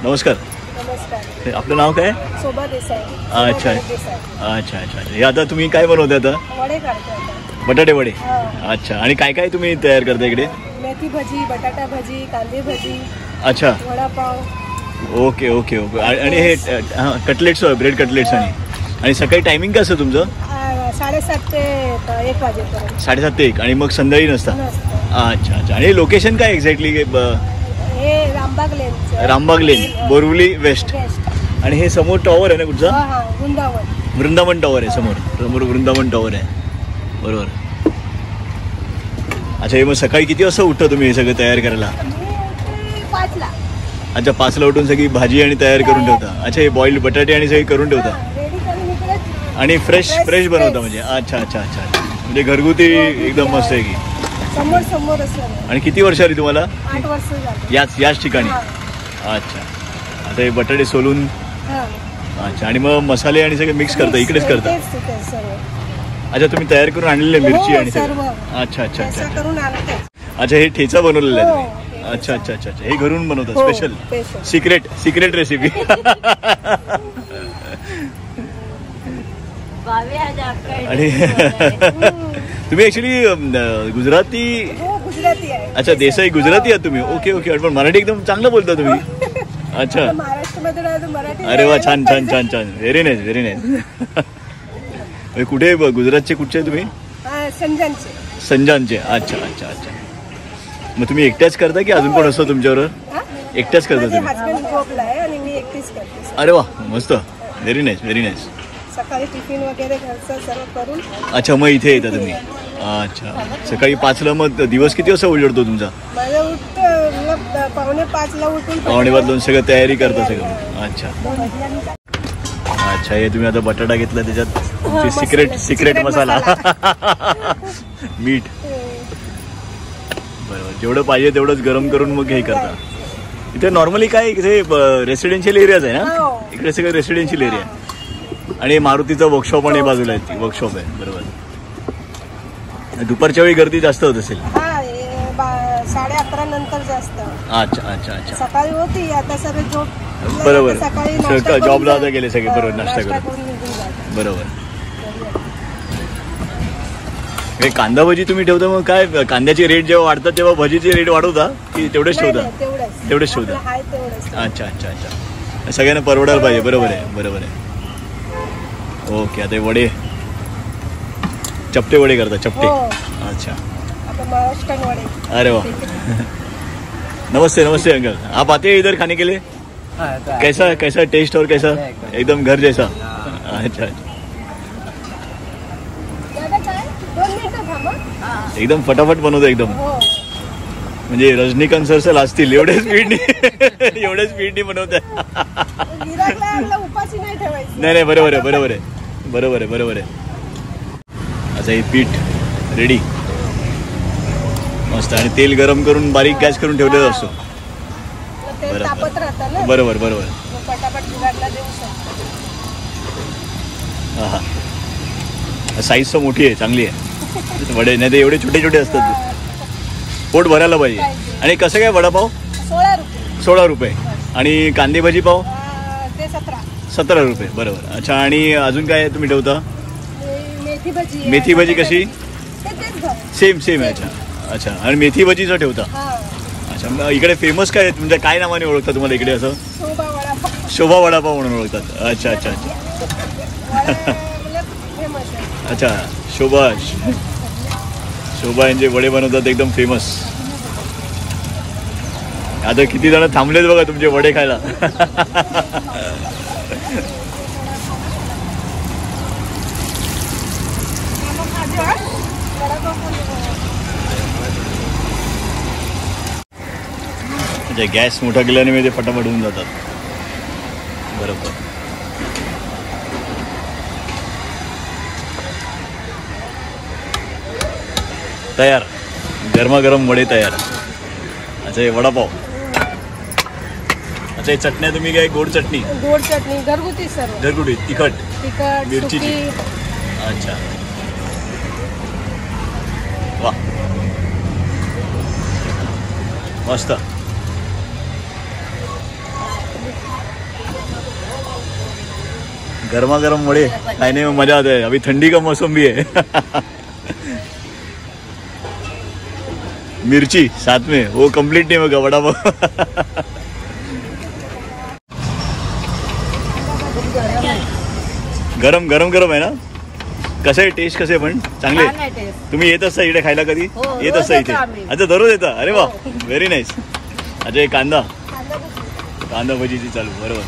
नमस्कार. नमस्कार. आपलं नाव काय? शोभा देसाई. अच्छा अच्छा अच्छा. हे आता तुम्ही काय बनवता आता? वडे काढतो आता. बटाटे वडे. अच्छा. आणि काय काय तुम्ही तयार करता इकडे? मेथी भजी, बटाटा भजी, कांदे भजी. अच्छा. वडापाव. Okay okay okay. आणि हे कटलेट्स, ब्रेड कटलेट्स. आणि सकाळी टायमिंग कसं तुमचं? 7:30 ते 1 वाजेपर्यंत. 7:30 ते 1. आणि मग संध्याकाळी नसतं? अच्छा अच्छा. आणि लोकेशन काय एक्झॅक्टली? हे रामबाग लेन. रामबाग लेन, बोरिवली वेस्ट. आणि हे समोर टॉवर आहे ना कुठचा? वृंदावन. वृंदावन टॉवर आहे समोर वृंदावन टॉवर आहे. बरोबर. अच्छा. हे मग सकाळी किती वाजता उठता तुम्ही हे सगळं तयार करायला? 5ला. अच्छा. 5ला उठून सगळी भाजी आणि तयार करून ठेवता. अच्छा. हे बॉइल्ड बटाटे आणि सगळी करून ठेवता आणि फ्रेश बनवता म्हणजे? अच्छा अच्छा अच्छा. म्हणजे घरगुती एकदम मस्त आहे की. समोर. आणि किती वर्ष आली तुम्हाला? 8 वर्ष झाली. याच ठिकाणी? अच्छा. आता हे बटाटे सोलून. अच्छा. आणि मग मसाले आणि सगळे मिक्स करता इकडेच करता? अच्छा. तुम्ही तयार करून आणलेले मिरची आणि सगळं? अच्छा अच्छा अच्छा. अच्छा. हे ठेचा बनवलेला आहे तुम्ही? अच्छा अच्छा अच्छा अच्छा. हे घरून बनवता स्पेशल? Secret recipe. आणि तुम्ही ऍक्च्युली गुजराती? अच्छा. देसाई गुजराती आहात तुम्ही? Okay okay. पण मराठी एकदम चांगलं बोलता तुम्ही. अच्छा. अरे वा. छान छान छान छान. Very nice. कुठे गुजरातचे कुठचे तुम्ही? संजानचे. अच्छा अच्छा अच्छा. मग तुम्ही एकट्याच करता की अजून कोण असतो तुमच्याबरोबर? एकट्याच करता तुम्ही? अरे वा. मस्त. Very nice. सकाळी टिफिन वगैरे घरचं सर्व करून. अच्छा. मग इथे येता तुम्ही? अच्छा. सकाळी 5ला. मग दिवस किती वाजता उलटतो तुमचा? माझं उठतं 4:45ला उठून 4:45 सगळं तयारी करता सगळं? अच्छा अच्छा. हे तुम्ही आता बटाटा घेतला त्याच्यात सिक्रेट मसाला. मीठ. बरोबर. जेवढं पाहिजे तेवढंच गरम करून मग हे करता. इथे नॉर्मली काय इथे रेसिडेन्शियल एरियाज आहे ना? इकडे सगळं रेसिडेन्शियल एरिया. आणि मारुतीचं वर्कशॉप आणि बाजूला आहे. वर्कशॉप आहे. बरोबर. दुपारच्या वेळी गर्दी जास्त होत असेल? 11:30 नंतर जास्त. अच्छा अच्छा अच्छा. सकाळी होती. आता सगळे जॉब. बरोबर. जॉबला आता गेले सगळे. बरोबर. नाश्ता करून. बरोबर. हे कांदा भजी तुम्ही ठेवता मग काय कांद्याचे रेट जेव्हा वाढतात तेव्हा भजीचे रेट वाढवता की तेवढेच ठेवता? तेवढेच ठेवता. अच्छा अच्छा अच्छा. सगळ्यांना परवडायला पाहिजे. बरोबर आहे. ओके. आता वडे चपटे वडे करता? चपटे. अच्छा. महाराष्ट्रन वडे. अरे वाह. नमस्ते अंकल. आप आते हैं इधर खाने के लिए? कैसा टेस्ट और कैसा? एकदम घर जैसा. अच्छा. एकदम फटाफट बनवतो एकदम. म्हणजे रजनीकांत सर असतील एवढ्या स्पीडनी बनवत आहे. नाही. बरोबर आहे. अच्छा. हे पीठ रेडी मस्त. आणि तेल गरम करून बारीक गॅस करून ठेवलेला असतो. बरोबर. हा. साईज तर मोठी आहे, चांगली आहे. वडे नाही तर एवढे छोटे असतात. पोट भरायला पाहिजे. आणि कसं काय वडापाव? 16 रुपये. आणि कांदे भजी पाव? 17 रुपये. बरोबर. अच्छा. आणि अजून काय तुम्ही ठेवता? मेथी भजी कशी? सेम. अच्छा. आणि मेथी भजीचं ठेवता? अच्छा. इकडे फेमस काय आहे तुमच्या? काय नावाने ओळखतात तुम्हाला इकडे? असं शोभा वडापाव म्हणून ओळखतात? अच्छा. अच्छा. शोभा यांचे वडे बनवतात एकदम फेमस. आता किती जण थांबलेत बघा तुमचे वडे खायला. गॅस मोठा केल्याने मी ते फटाफट होऊन जातात. बरोबर. तयार. गरमागरम वडे तयार. अच्छा. हे वडापाव. अच्छा. हे चटण्या तुम्ही काय? गोड चटणी घरगुती सर. घरगुती. तिखट मिरचीची. अच्छा. वा. मस्त. गरमागरम वड़े खाने में मजा आता है. अभी ठंडी का मौसम भी है. मिर्ची साथ में, वो कंप्लीट नहीं होगा वड़ा पाव. गरम गरम गरम आहे ना. कसं आहे टेस्ट? कसे पण चांगले. तुम्ही येत असता इकडे खायला कधी? येत असता इथे? अच्छा दररोज येता. अरे वा, व्हेरी नाईस. अच्छा हे कांदा भजीची चालू. बरोबर.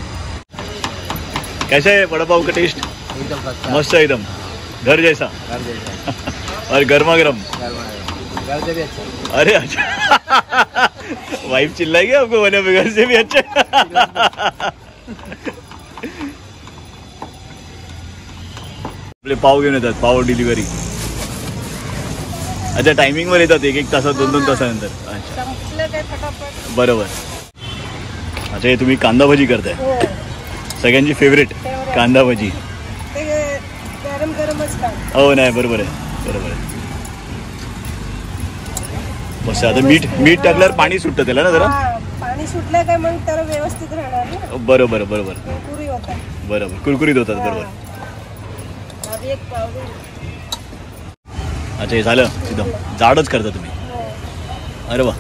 कैसा है वड़ा पाव का टेस्ट? एकदम मस्त एकदम घर जैसा. और गर्मा गर्म. अरे अच्छा. वाइफ चिल्लाएगी आपको बने घर से भी अच्छा. आपले पाव घेऊन येतात. पाव डिलिव्हरी. अच्छा टायमिंग वर येतात. एक तासात 2 तासानंतर. अच्छा संपलं काय फटाफट. बरोबर. अच्छा हे तुम्ही कांदा भजी करताय. हो सगळ्यांची फेवरेट कांदा भजी. ते गरम गरमच खा. हो नाही बरोबर आहे. बरोबर आहे. मस्त. आता मीठ टाकल्यावर पाणी सुटतं त्याला ना जरा. पाणी सुटलं काय मग तर व्यवस्थित राहणार ना. बरोबर बरोबर कुरकुरी होतात. बरोबर. कुरकुरीत होतात. बरोबर. एक पाव दे. अच्छा हे झालं एकदम जाडच करता तुम्ही. अरे वा.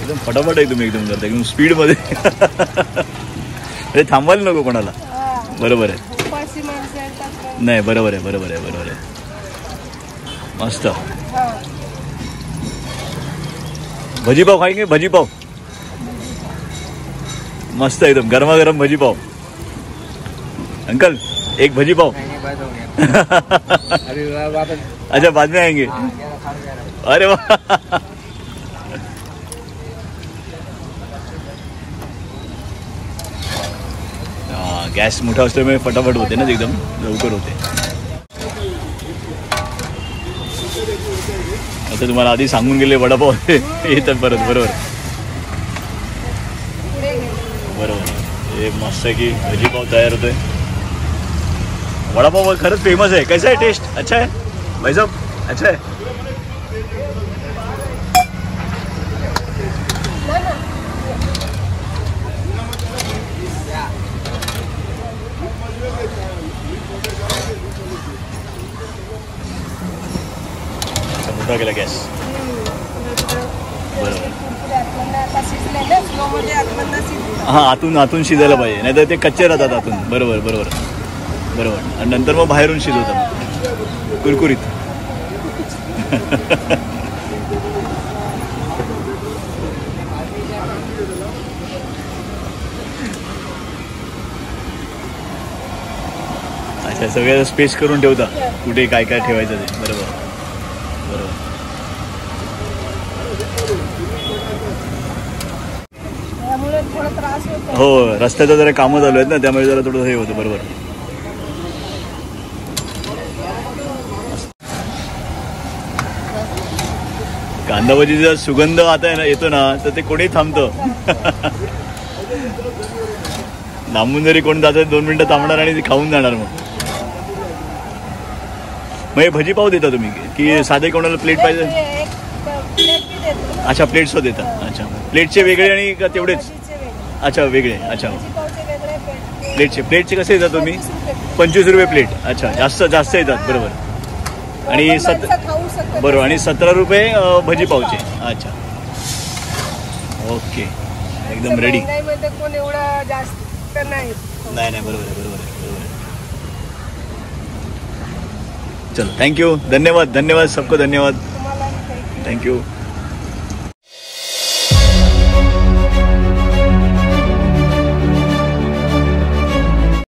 एकदम फटाफट आहे तुम्ही. एकदम करता एकदम स्पीड मध्ये. अरे थांबायला नको कोणाला. बरोबर आहे. उपाशी माणसं येतात. नाही बरोबर आहे. बरोबर आहे. बरोबर आहे. मस्त. भजी पाव खाएंगे. भजी पाव मस्त एकदम गरमागरम भजी पाव. अंकल एक भजी पाव. अच्छा बाद में आएंगे. अरे वाह. गॅस मोठा असल्यामुळे फटाफट होते ना. एकदम लवकर होते. आता तुम्हाला आधी सांगून गेले वडापाव येतात परत. बरोबर बरोबर. हे मस्त आहे की भजी पाव तयार होतोय. वडापाव खरंच फेमस आहे. कैसा आहे टेस्ट? अच्छा है भाई साहब. अच्छा है. मोठा केला गॅस. बरोबर. हां आतून शिजायला पाहिजे. नाही तर ते कच्चे राहतात आतून. बरोबर बरोबर बरोबर. आणि नंतर मग बाहेरून शिजवतात कुरकुरीत. अच्छा सगळ्या स्पेस करून ठेवता कुठे काय काय ठेवायचं ते. बरोबर बरोबर. हो रस्त्याचं जरा कामं चालू आहेत ना त्यामुळे जरा थोडं हे होतं. बरोबर. कांदा भजीचा सुगंध आता येतो ना तर ते कोणी थांबतं. लांबून जरी कोण जातं 2 मिनिटं थांबणार आणि ते खाऊन जाणार. मग हे भजी पाव देता तुम्ही की साधे कोणाला प्लेट पाहिजे? अच्छा प्लेट्स देता. अच्छा प्लेटचे वेगळे आणि का तेवढेच? अच्छा वेगळे. अच्छा प्लेटचे कसे देतात तुम्ही? 25 रुपये प्लेट. अच्छा जास्त येतात. बरोबर. आणि बरोबर. आणि 17 रुपये भजी पावचे. अच्छा ओके एकदम रेडी. कोण एवढा जास्त नाही. नाही बरोबर आहे. बरोबर आहे. बरोबर आहे. चलो थँक्यू. धन्यवाद सबको. धन्यवाद. थँक्यू.